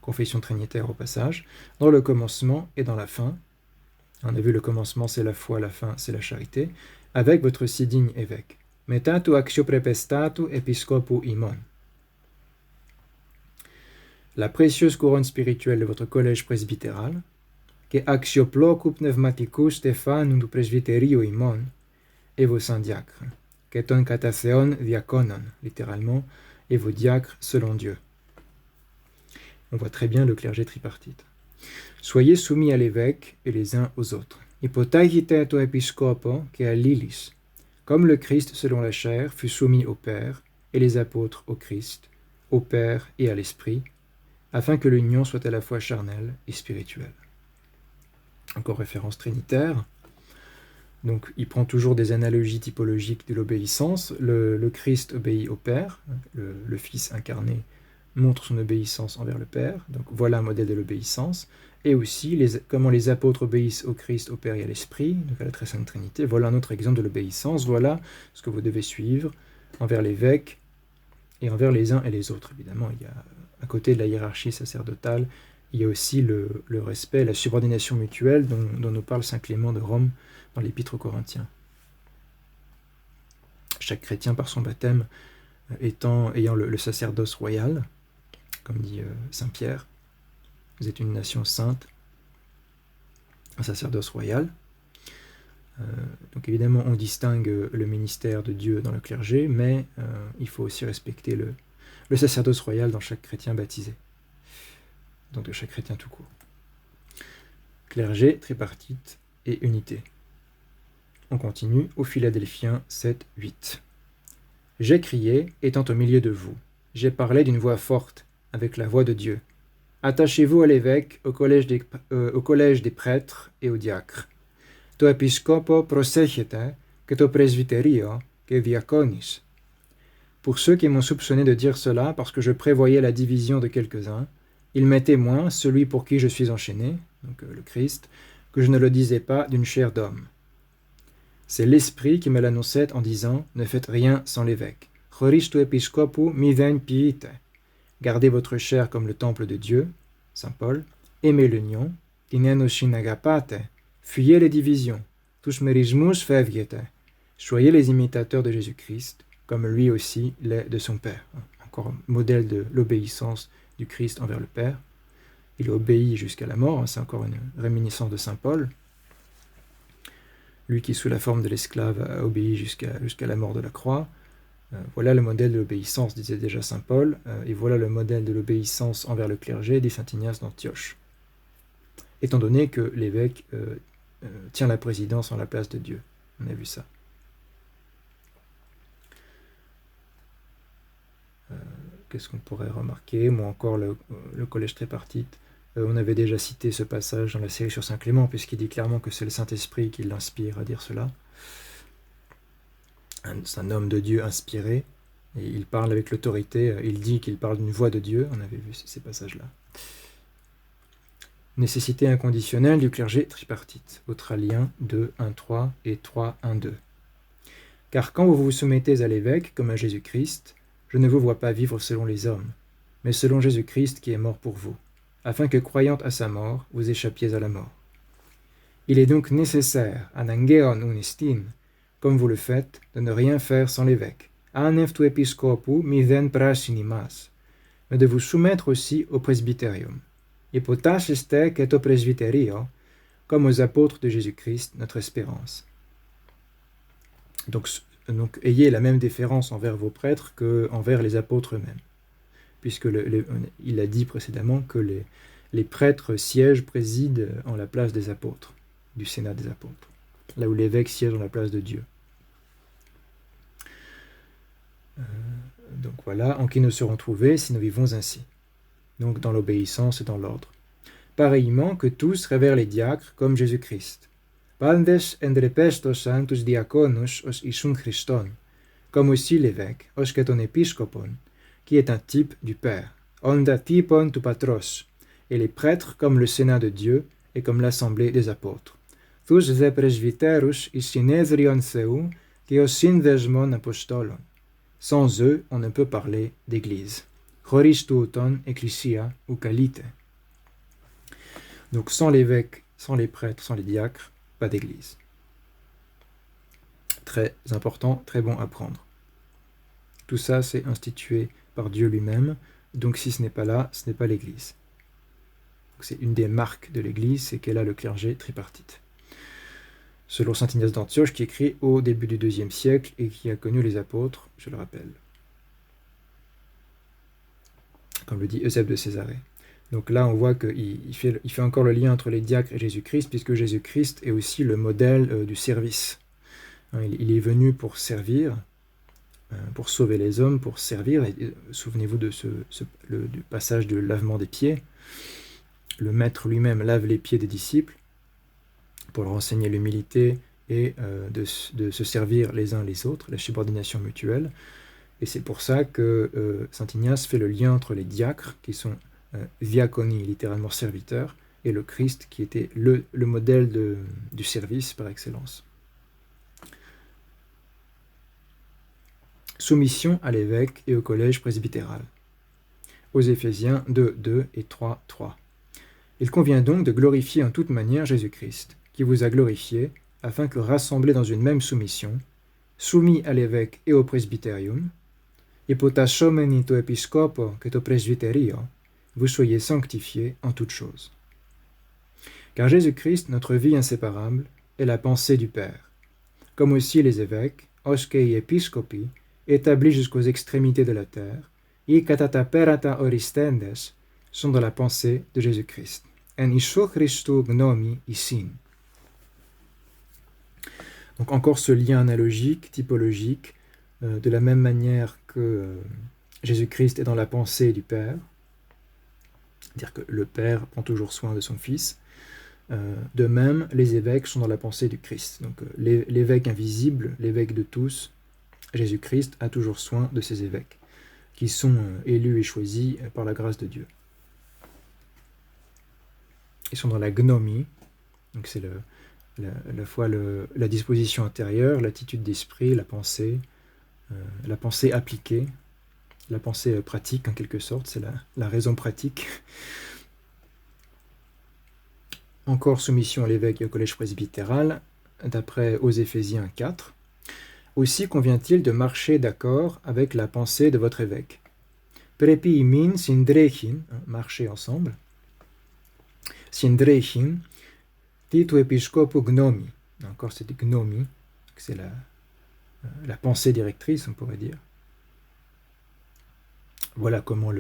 confession trinitaire au passage, dans le commencement et dans la fin. On a vu le commencement, c'est la foi, la fin, c'est la charité, avec votre si digne évêque. metatu axio prepestatu episcopu imon. La précieuse couronne spirituelle de votre collège presbytéral, que axio plocu pneumaticus Stephanum du presbyterio imon, et vos saints diacres, que ton katatheon diaconon, littéralement, et vos diacres selon Dieu. On voit très bien le clergé tripartite. Soyez soumis à l'évêque et les uns aux autres. Hypotaigite to episcopo que a lilis, comme le Christ selon la chair fut soumis au Père et les apôtres au Christ, au Père et à l'Esprit, afin que l'union soit à la fois charnelle et spirituelle. Encore référence trinitaire. Donc il prend toujours des analogies typologiques de l'obéissance. Le Christ obéit au Père, le Fils incarné montre son obéissance envers le Père. Donc voilà un modèle de l'obéissance. Et aussi comment les apôtres obéissent au Christ, au Père et à l'Esprit, donc à la très sainte Trinité. Voilà un autre exemple de l'obéissance. Voilà ce que vous devez suivre envers l'évêque et envers les uns et les autres. Évidemment, il y a, à côté de la hiérarchie sacerdotale, il y a aussi le respect, la subordination mutuelle dont nous parle saint Clément de Rome dans l'Épître aux Corinthiens. Chaque chrétien, par son baptême, ayant le sacerdoce royal, comme dit saint Pierre, vous êtes une nation sainte, un sacerdoce royal. Donc évidemment, on distingue le ministère de Dieu dans le clergé, mais il faut aussi respecter le sacerdoce royal dans chaque chrétien baptisé, donc de chaque chrétien tout court. Clergé, tripartite et unité. On continue au Philadelphiens 7, 8. J'ai crié, étant au milieu de vous. J'ai parlé d'une voix forte, avec la voix de Dieu. Attachez-vous à l'évêque, au collège des prêtres et aux diacres. To episcopo prosechete, que to presbyterio, que diaconis. Pour ceux qui m'ont soupçonné de dire cela parce que je prévoyais la division de quelques-uns, il m'est témoin, celui pour qui je suis enchaîné, donc le Christ, que je ne le disais pas d'une chair d'homme. C'est l'Esprit qui me l'annonçait en disant « Ne faites rien sans l'évêque. Choristu episcopu miden piite. Gardez votre chair comme le temple de Dieu, saint Paul. Aimez l'union. Tinenoshin agapate. Fuyez les divisions. Tous merismus feviete. Soyez les imitateurs de Jésus-Christ, comme lui aussi l'est de son Père. » Encore un modèle de l'obéissance du Christ envers le Père. Il obéit jusqu'à la mort, c'est encore une réminiscence de saint Paul. Lui qui, sous la forme de l'esclave, a obéi jusqu'à la mort de la croix. Voilà le modèle de l'obéissance, disait déjà saint Paul, et voilà le modèle de l'obéissance envers le clergé, dit saint Ignace d'Antioche. Étant donné que l'évêque tient la présidence en la place de Dieu. On a vu ça. Qu'est-ce qu'on pourrait remarquer? Moi encore, le collège tripartite. On avait déjà cité ce passage dans la série sur saint Clément, puisqu'il dit clairement que c'est le Saint-Esprit qui l'inspire à dire cela. C'est un homme de Dieu inspiré, et il parle avec l'autorité, il dit qu'il parle d'une voix de Dieu, on avait vu ces passages-là. Nécessité inconditionnelle du clergé tripartite, Autralien 2, 1, 3 et 3, 1, 2. Car quand vous vous soumettez à l'évêque, comme à Jésus-Christ, je ne vous vois pas vivre selon les hommes, mais selon Jésus-Christ qui est mort pour vous, afin que, croyant à sa mort, vous échappiez à la mort. Il est donc nécessaire, anangeon unistin, comme vous le faites, de ne rien faire sans l'évêque, anef tu episcopu miden prasinimas, mais de vous soumettre aussi au presbyterium. Hypotas este que to presbyterio, comme aux apôtres de Jésus-Christ, notre espérance. Donc ayez la même déférence envers vos prêtres qu'envers les apôtres eux-mêmes, puisque il a dit précédemment que les prêtres président en la place des apôtres, du sénat des apôtres, là où l'évêque siège en la place de Dieu. Donc voilà, en qui nous serons trouvés si nous vivons ainsi, donc dans l'obéissance et dans l'ordre. Pareillement que tous révèrent les diacres comme Jésus-Christ. Pandes endrepestos sanctus diaconus os isun Christon, comme aussi l'évêque, os keton episcopon, qui est un type du Père, onda typon tu patros, et les prêtres comme le Sénat de Dieu et comme l'assemblée des apôtres. Tous de presbyterus is synedrion seu, qui os synvesmon apostolon. Sans eux, on ne peut parler d'église. Choris tuoton ecclesia ou kalite. Donc sans l'évêque, sans les prêtres, sans les diacres, pas d'église. très important, très bon à prendre. Tout ça, c'est institué par Dieu lui-même, donc si ce n'est pas là, ce n'est pas l'Église. C'est une des marques de l'Église, c'est qu'elle a le clergé tripartite. Selon saint Ignace d'Antioche, qui écrit au début du IIe siècle et qui a connu les apôtres, je le rappelle. Comme le dit Eusèbe de Césarée. Donc là, on voit qu'il fait encore le lien entre les diacres et Jésus-Christ, puisque Jésus-Christ est aussi le modèle du service. Il est venu pour servir, pour sauver les hommes, pour servir. Souvenez-vous de du passage du lavement des pieds. Le maître lui-même lave les pieds des disciples pour leur enseigner l'humilité et de se servir les uns les autres, la subordination mutuelle. Et c'est pour ça que saint Ignace fait le lien entre les diacres, qui sont diaconie, littéralement serviteurs, et le Christ, qui était le modèle du service par excellence. Soumission à l'évêque et au collège presbytéral. Aux Éphésiens 2, 2 et 3, 3. Il convient donc de glorifier en toute manière Jésus-Christ, qui vous a glorifié, afin que, rassemblés dans une même soumission, soumis à l'évêque et au presbyterium, hypotasomeni to episcopo que to presbyterio, vous soyez sanctifiés en toutes choses. Car Jésus-Christ, notre vie inséparable, est la pensée du Père, comme aussi les évêques, oskei episcopi, établis jusqu'aux extrémités de la terre, et katata perata oristendes, sont dans la pensée de Jésus-Christ. En iso Christu gnomi isin. Donc encore ce lien analogique, typologique, de la même manière que Jésus-Christ est dans la pensée du Père, c'est-à-dire que le Père prend toujours soin de son Fils. De même, les évêques sont dans la pensée du Christ. Donc l'évêque invisible, l'évêque de tous, Jésus-Christ a toujours soin de ses évêques, qui sont élus et choisis par la grâce de Dieu. Ils sont dans la gnomie, donc c'est la disposition intérieure, l'attitude d'esprit, la pensée appliquée, la pensée pratique en quelque sorte, c'est la raison pratique. Encore soumission à l'évêque et au collège presbytéral, d'après aux Éphésiens 4. Aussi convient-il de marcher d'accord avec la pensée de votre évêque. Prepi min sindrechin, marcher ensemble. Sindrechin, titu episcopo gnomi. Encore c'est gnomi, c'est la pensée directrice, on pourrait dire. Voilà comment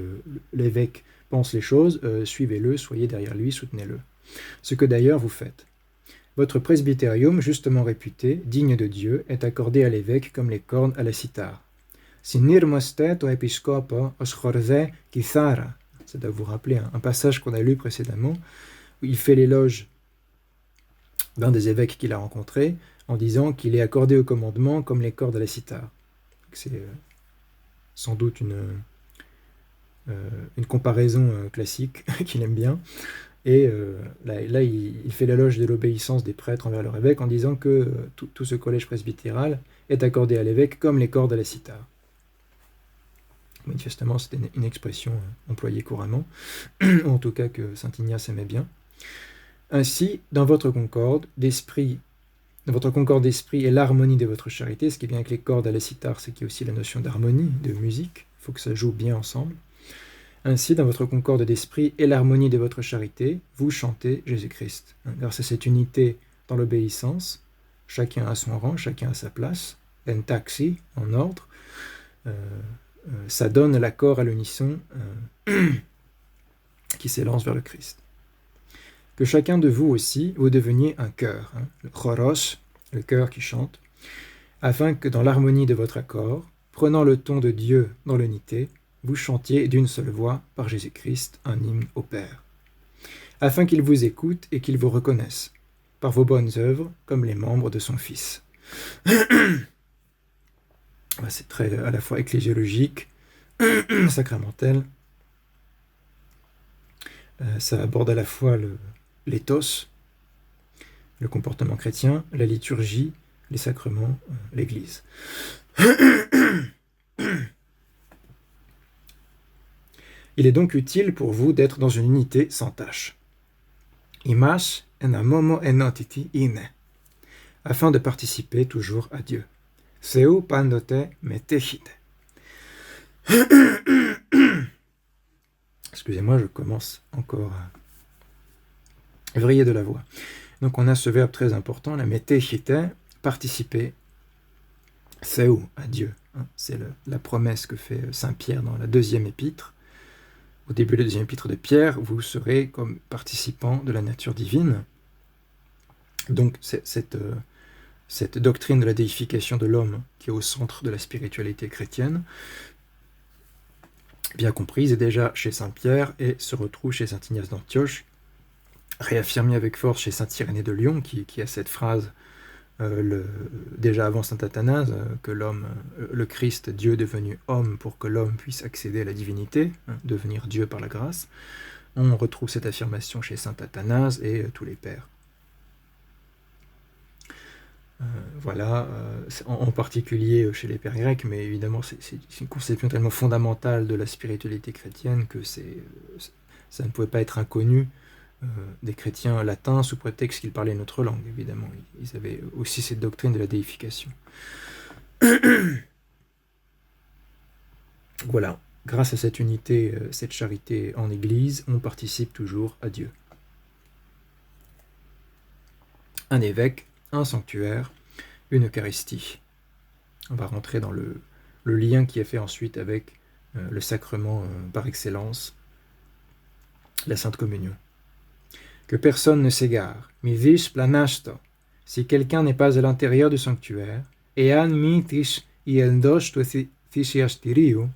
l'évêque pense les choses, suivez-le, soyez derrière lui, soutenez-le. Ce que d'ailleurs vous faites. Votre presbyterium, justement réputé, digne de Dieu, est accordé à l'évêque comme les cornes à la cithare. Sinir mostet o episcopo oschorze kithara. Ça doit vous rappeler un passage qu'on a lu précédemment, où il fait l'éloge d'un des évêques qu'il a rencontré, en disant qu'il est accordé au commandement comme les cordes à la cithare. C'est sans doute une comparaison classique qu'il aime bien. Et là il fait l'éloge de l'obéissance des prêtres envers leur évêque en disant que tout ce collège presbytéral est accordé à l'évêque comme les cordes à la cithare. Manifestement, c'était une expression employée couramment, ou en tout cas que saint Ignace aimait bien. Ainsi, dans votre concorde d'esprit et l'harmonie de votre charité, ce qui est bien avec les cordes à la cithare, c'est qu'il y a aussi la notion d'harmonie, de musique, il faut que ça joue bien ensemble. Ainsi, dans votre concorde d'esprit et l'harmonie de votre charité, vous chantez Jésus-Christ. Grâce à cette unité dans l'obéissance, chacun à son rang, chacun à sa place, en taxi, en ordre, ça donne l'accord à l'unisson qui s'élance vers le Christ. Que chacun de vous aussi, vous deveniez un chœur, le choros, le chœur qui chante, afin que dans l'harmonie de votre accord, prenant le ton de Dieu dans l'unité, vous chantiez d'une seule voix par Jésus-Christ un hymne au Père, afin qu'il vous écoute et qu'il vous reconnaisse, par vos bonnes œuvres, comme les membres de son Fils. C'est très à la fois ecclésiologique, sacramentel. Ça aborde à la fois l'éthos, le comportement chrétien, la liturgie, les sacrements, l'Église. Il est donc utile pour vous d'être dans une unité sans tâche. Imas en amomo enotiti ine, afin de participer toujours à Dieu. Seu pandote metechite. Excusez-moi, je commence encore à vriller de la voix. Donc on a ce verbe très important, la metechite, participer, seu, à Dieu. C'est la promesse que fait saint Pierre dans la deuxième épître. Au début de la deuxième épître de Pierre, vous serez comme participant de la nature divine. Donc cette doctrine de la déification de l'homme qui est au centre de la spiritualité chrétienne, bien comprise, est déjà chez saint Pierre et se retrouve chez saint Ignace d'Antioche, réaffirmée avec force chez saint Irénée de Lyon, qui a cette phrase déjà avant saint Athanase, que l'homme, le Christ, Dieu devenu homme pour que l'homme puisse accéder à la divinité, devenir Dieu par la grâce. On retrouve cette affirmation chez saint Athanase et tous les pères. Voilà, en particulier chez les pères grecs, mais évidemment c'est une conception tellement fondamentale de la spiritualité chrétienne que ça ne pouvait pas être inconnu des chrétiens latins sous prétexte qu'ils parlaient notre langue, évidemment. Ils avaient aussi cette doctrine de la déification. Voilà, grâce à cette unité, cette charité en Église, on participe toujours à Dieu. Un évêque, un sanctuaire, une Eucharistie. On va rentrer dans le lien qui est fait ensuite avec le sacrement par excellence, la Sainte Communion. Que personne ne s'égare, mi vis planasto, si quelqu'un n'est pas à l'intérieur du sanctuaire, et an mitis iendos thisiastiriu,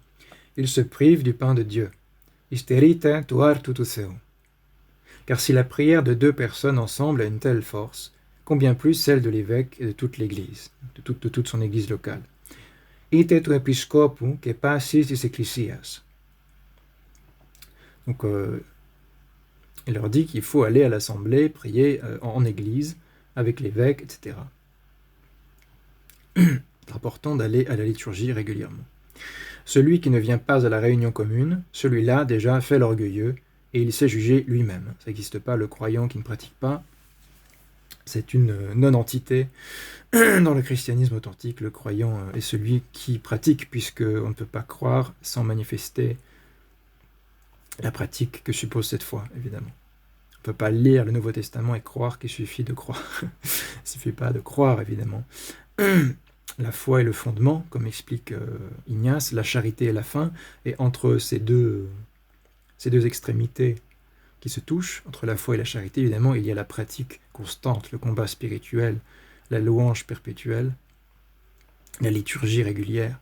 il se prive du pain de Dieu. Isterite tuar tutuseo. Car si la prière de 2 personnes ensemble a une telle force, combien plus celle de l'évêque et de toute l'Église, de toute son Église locale. Ite tu episcopu que passis dis ecclesias. Donc, il leur dit qu'il faut aller à l'assemblée, prier en Église, avec l'évêque, etc. C'est important d'aller à la liturgie régulièrement. Celui qui ne vient pas à la réunion commune, celui-là déjà fait l'orgueilleux, et il s'est jugé lui-même. Ça n'existe pas, le croyant qui ne pratique pas. C'est une non-entité dans le christianisme authentique. Le croyant est celui qui pratique, puisqu'on ne peut pas croire sans manifester la pratique que suppose cette foi, évidemment. On ne peut pas lire le Nouveau Testament et croire qu'il suffit de croire. Il ne suffit pas de croire, évidemment. La foi est le fondement, comme explique Ignace, la charité est la fin, et entre ces deux extrémités qui se touchent, entre la foi et la charité, évidemment, il y a la pratique constante, le combat spirituel, la louange perpétuelle, la liturgie régulière,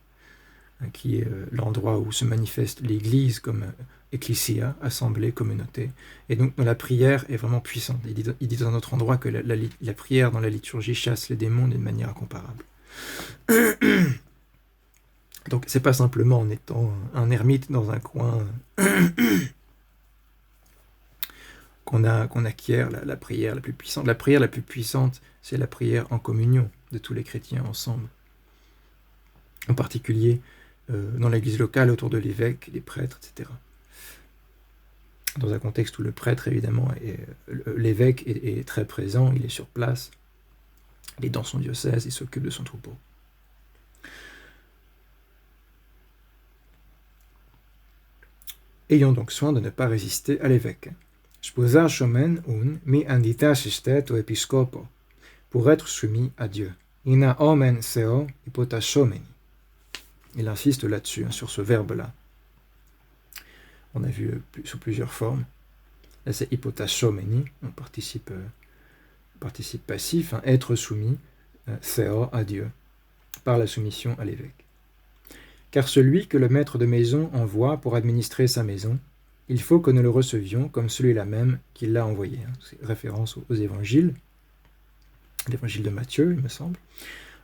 qui est l'endroit où se manifeste l'Église comme ecclesia, assemblée, communauté. Et donc la prière est vraiment puissante. Il dit dans un autre endroit que la prière dans la liturgie chasse les démons d'une manière incomparable. Donc c'est pas simplement en étant un ermite dans un coin qu'on acquiert la prière la plus puissante. La prière la plus puissante, c'est la prière en communion de tous les chrétiens ensemble. En particulier dans l'église locale, autour de l'évêque, les prêtres, etc. Dans un contexte où le prêtre, évidemment, l'évêque est très présent, il est sur place, il est dans son diocèse, il s'occupe de son troupeau. Ayons donc soin de ne pas résister à l'évêque. Sposa shomen un mi anditas estet o episcopo, pour être soumis à Dieu. Ina omen seo hypota shomeni. Il insiste là-dessus, sur ce verbe-là. On a vu sous plusieurs formes. Là, c'est hypota shomeni, on participe passif, être soumis, seo à Dieu, par la soumission à l'évêque. Car celui que le maître de maison envoie pour administrer sa maison, il faut que nous le recevions comme celui-là même qui l'a envoyé. C'est référence aux évangiles, l'évangile de Matthieu, il me semble.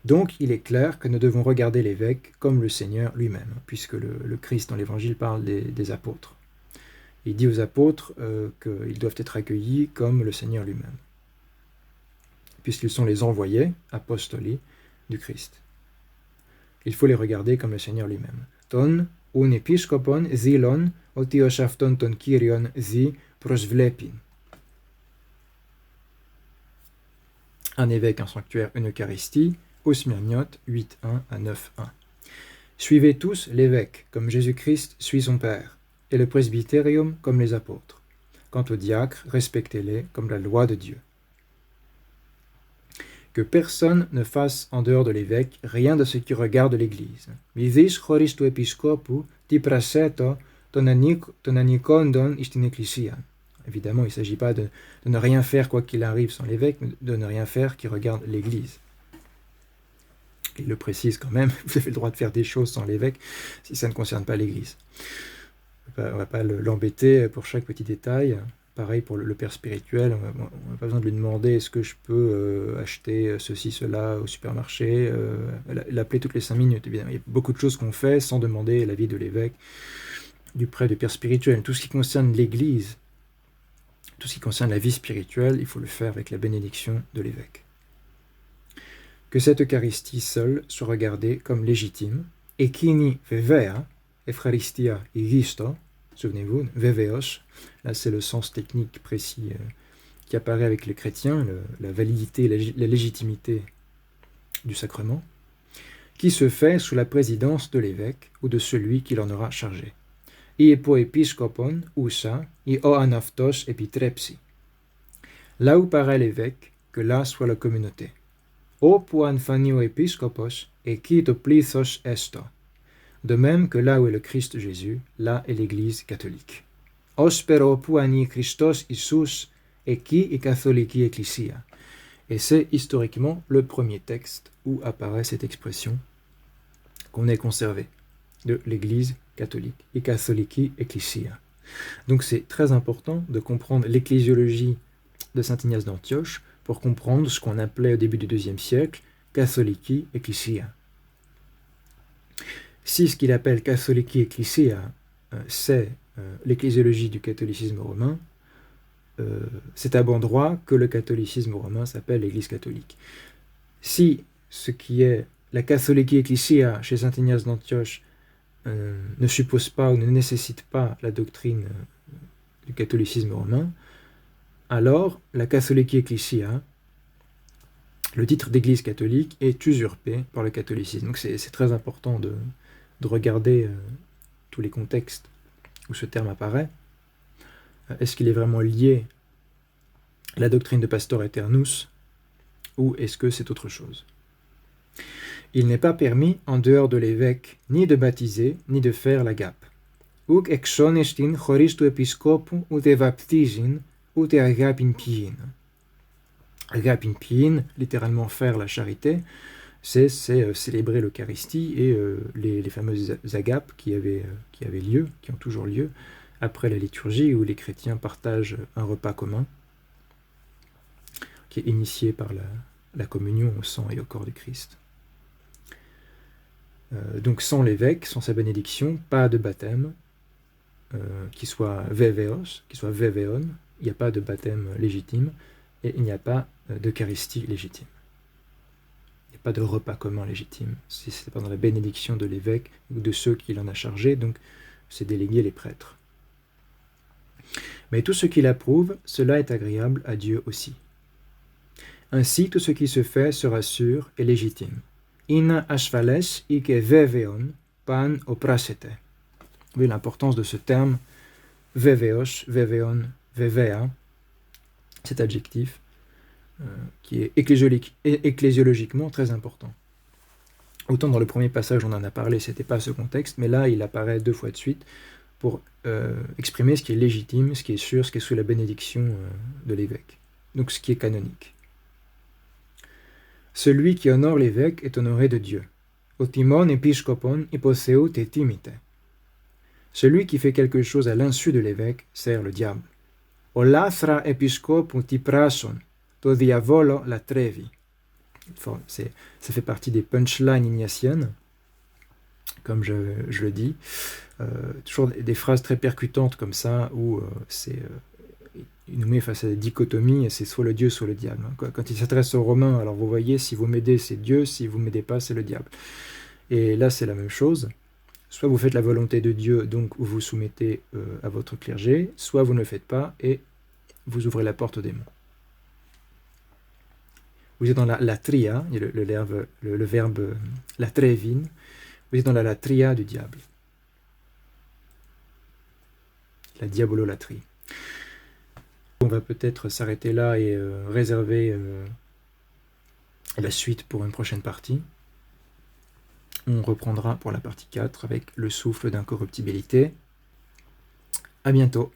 Donc, il est clair que nous devons regarder l'évêque comme le Seigneur lui-même, puisque le Christ dans l'évangile parle des apôtres. Il dit aux apôtres qu'ils doivent être accueillis comme le Seigneur lui-même, puisqu'ils sont les envoyés, apostoli, du Christ. Il faut les regarder comme le Seigneur lui-même. Ton un episkopon zilon otiosafton ton kyrion zi prosvlepin. Un évêque, un sanctuaire, une Eucharistie, aux Smyrniotes 8.1 à 9.1. Suivez tous l'évêque, comme Jésus-Christ suit son Père, et le presbytérium comme les apôtres. Quant aux diacres, respectez-les comme la loi de Dieu. Que personne ne fasse en dehors de l'évêque rien de ce qui regarde l'Église. Vidis choris tu episcopu ti praseto ton anikondon istin ecclesia. Évidemment, il ne s'agit pas de ne rien faire quoi qu'il arrive sans l'évêque, mais de ne rien faire qui regarde l'Église. Il le précise quand même, vous avez le droit de faire des choses sans l'évêque si ça ne concerne pas l'Église. On ne va pas l'embêter pour chaque petit détail. Pareil pour le père spirituel, on n'a pas besoin de lui demander est-ce que je peux acheter ceci, cela au supermarché, l'appeler toutes les 5 minutes, évidemment. Il y a beaucoup de choses qu'on fait sans demander l'avis de l'évêque, du prêtre, du père spirituel. Tout ce qui concerne l'Église, tout ce qui concerne la vie spirituelle, il faut le faire avec la bénédiction de l'évêque. Que cette Eucharistie seule soit regardée comme légitime, et kini vevea, Eucharistia igisto, souvenez-vous, veveos, là c'est le sens technique précis qui apparaît avec les chrétiens, la validité, la légitimité du sacrement, qui se fait sous la présidence de l'évêque ou de celui qui l'en aura chargé. Iepo episcopon usa, io anaftos epitrepsi. Là où paraît l'évêque, que là soit la communauté. O puan fanio episcopos, et qui to plithos esto. De même que là où est le Christ Jésus, là est l'Église catholique. Ospero puani Christos Isus, et qui est catholiki ecclesia. Et c'est historiquement le premier texte où apparaît cette expression qu'on ait conservée de l'Église catholique, et catholiki ecclesia. Donc c'est très important de comprendre l'ecclésiologie de saint Ignace d'Antioche pour comprendre ce qu'on appelait au début du IIe siècle catholiki ecclesia. Si ce qu'il appelle catholiki ecclesia, c'est l'ecclésiologie du catholicisme romain, c'est à bon droit que le catholicisme romain s'appelle l'Église catholique. Si ce qui est la catholiki ecclesia chez saint Ignace d'Antioche ne suppose pas ou ne nécessite pas la doctrine du catholicisme romain, alors la catholiki ecclesia, le titre d'église catholique, est usurpé par le catholicisme. Donc c'est très important de regarder tous les contextes où ce terme apparaît. Est-ce qu'il est vraiment lié à la doctrine de Pastor Aeternus ou est-ce que c'est autre chose? Il n'est pas permis, en dehors de l'évêque, ni de baptiser, ni de faire la gape. Uk exonestin choris tu episcopu ut evaptisin ut agapin pien. Agapin pien, littéralement faire la charité, c'est célébrer l'Eucharistie et les fameuses agapes qui avaient lieu, qui ont toujours lieu, après la liturgie où les chrétiens partagent un repas commun, qui est initié par la communion au sang et au corps du Christ. Donc sans l'évêque, sans sa bénédiction, pas de baptême qui soit veveos, qui soit veveon, il n'y a pas de baptême légitime et il n'y a pas d'Eucharistie légitime. Il n'y a pas de repas commun légitime. Si ce n'est pas dans la bénédiction de l'évêque ou de ceux qu'il en a chargé, donc c'est délégué les prêtres. Mais tout ce qu'il approuve, cela est agréable à Dieu aussi. Ainsi, tout ce qui se fait sera sûr et légitime. Ina asphales ike veveon pan oprasete. Vous voyez l'importance de ce terme veveos, veveon, vevea, cet adjectif qui est ecclésiologiquement très important. Autant dans le premier passage on en a parlé, c'était pas ce contexte, mais là il apparaît 2 fois de suite pour exprimer ce qui est légitime, ce qui est sûr, ce qui est sous la bénédiction de l'évêque. Donc ce qui est canonique. Celui qui honore l'évêque est honoré de Dieu. Otimon episcopon hypotheu te timite. Celui qui fait quelque chose à l'insu de l'évêque sert le diable. Olathra episcopum ti prason, to diavolo la trevi. Ça fait partie des punchlines ignatiennes, comme je le dis. Toujours des phrases très percutantes comme ça, où il nous met face à la dichotomie, et c'est soit le Dieu, soit le diable. Quand il s'adresse aux Romains, alors vous voyez, si vous m'aidez, c'est Dieu, si vous ne m'aidez pas, c'est le diable. Et là, c'est la même chose. Soit vous faites la volonté de Dieu, donc vous vous soumettez à votre clergé, soit vous ne le faites pas, et vous ouvrez la porte aux démons. vous êtes dans la latria, il y a le verbe latrevin, vous êtes dans la latria du diable. La diabolatrie. On va peut-être s'arrêter là et réserver la suite pour une prochaine partie. On reprendra pour la partie 4 avec le souffle d'incorruptibilité. À bientôt.